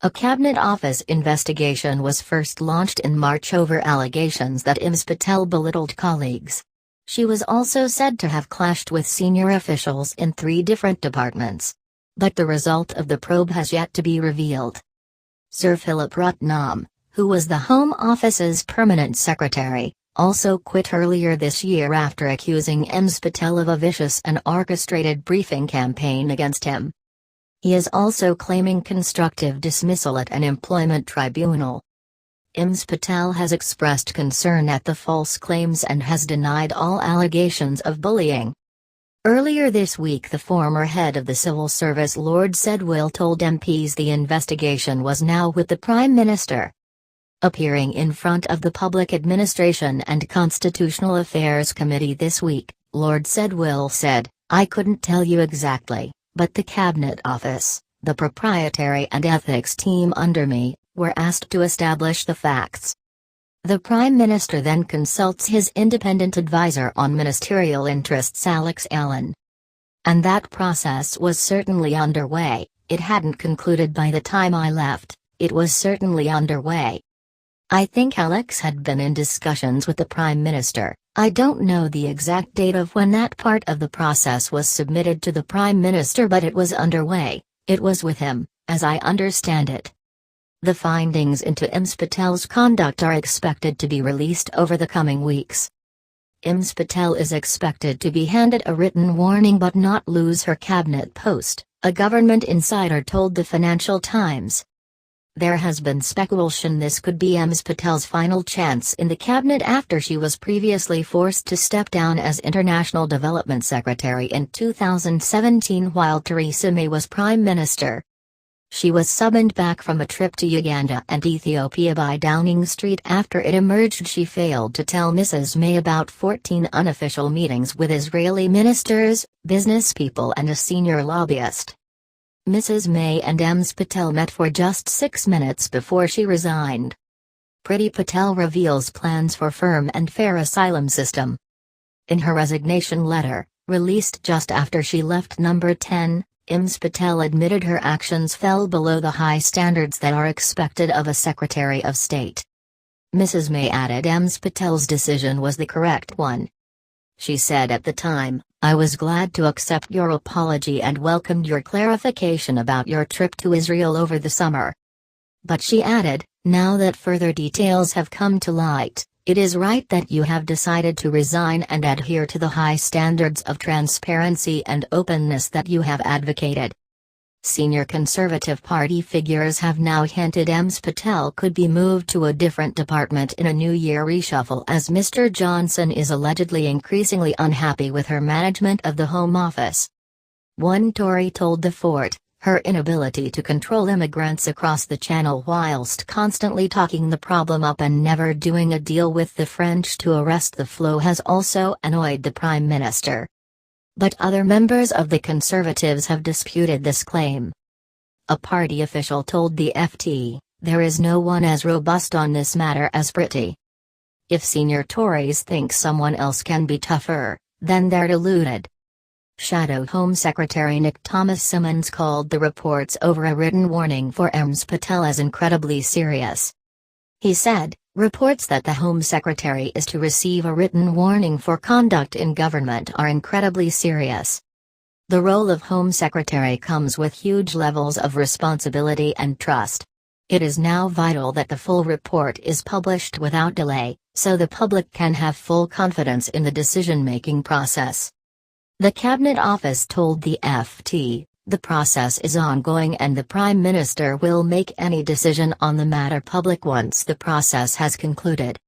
A Cabinet Office investigation was first launched in March over allegations that Ms. Patel belittled colleagues. She was also said to have clashed with senior officials in 3 different departments. But the result of the probe has yet to be revealed. Sir Philip Ratnam, who was the Home Office's permanent secretary, also quit earlier this year after accusing Ms. Patel of a vicious and orchestrated briefing campaign against him. He is also claiming constructive dismissal at an employment tribunal. Ms. Patel has expressed concern at the false claims and has denied all allegations of bullying. Earlier this week, the former head of the Civil Service Lord Sedwill told MPs the investigation was now with the Prime Minister. Appearing in front of the Public Administration and Constitutional Affairs Committee this week, Lord Sedwill said, "I couldn't tell you exactly, but the Cabinet Office, the proprietary and ethics team under me, were asked to establish the facts." The Prime Minister then consults his independent advisor on ministerial interests, Alex Allen. And that process was certainly underway. It hadn't concluded by the time I left, it was certainly underway. I think Alex had been in discussions with the Prime Minister. I don't know the exact date of when that part of the process was submitted to the Prime Minister, but it was underway. It was with him, as I understand it. The findings into Ms. Patel's conduct are expected to be released over the coming weeks. Ms. Patel is expected to be handed a written warning but not lose her cabinet post, a government insider told the Financial Times. There has been speculation this could be Ms. Patel's final chance in the cabinet after she was previously forced to step down as International Development Secretary in 2017 while Theresa May was Prime Minister. She was summoned back from a trip to Uganda and Ethiopia by Downing Street after it emerged she failed to tell Mrs. May about 14 unofficial meetings with Israeli ministers, businesspeople and a senior lobbyist. Mrs. May and Ms. Patel met for just 6 minutes before she resigned. Priti Patel reveals plans for firm and fair asylum system. In her resignation letter, released just after she left Number 10, Ms. Patel admitted her actions fell below the high standards that are expected of a Secretary of State. Mrs. May added Ms. Patel's decision was the correct one. She said at the time, "I was glad to accept your apology and welcomed your clarification about your trip to Israel over the summer." But she added, "Now that further details have come to light, it is right that you have decided to resign and adhere to the high standards of transparency and openness that you have advocated." Senior Conservative Party figures have now hinted Ms. Patel could be moved to a different department in a New Year reshuffle as Mr. Johnson is allegedly increasingly unhappy with her management of the Home Office. One Tory told the Fort, "Her inability to control immigrants across the Channel whilst constantly talking the problem up and never doing a deal with the French to arrest the flow has also annoyed the Prime Minister." But other members of the Conservatives have disputed this claim. A party official told the FT, "There is no one as robust on this matter as Priti. If senior Tories think someone else can be tougher, then they're deluded." Shadow Home Secretary Nick Thomas-Symonds called the reports over a written warning for Ms. Patel as incredibly serious. He said, "Reports that the Home Secretary is to receive a written warning for conduct in government are incredibly serious. The role of Home Secretary comes with huge levels of responsibility and trust. It is now vital that the full report is published without delay, so the public can have full confidence in the decision-making process." The Cabinet Office told the FT, "The process is ongoing and the Prime Minister will make any decision on the matter public once the process has concluded."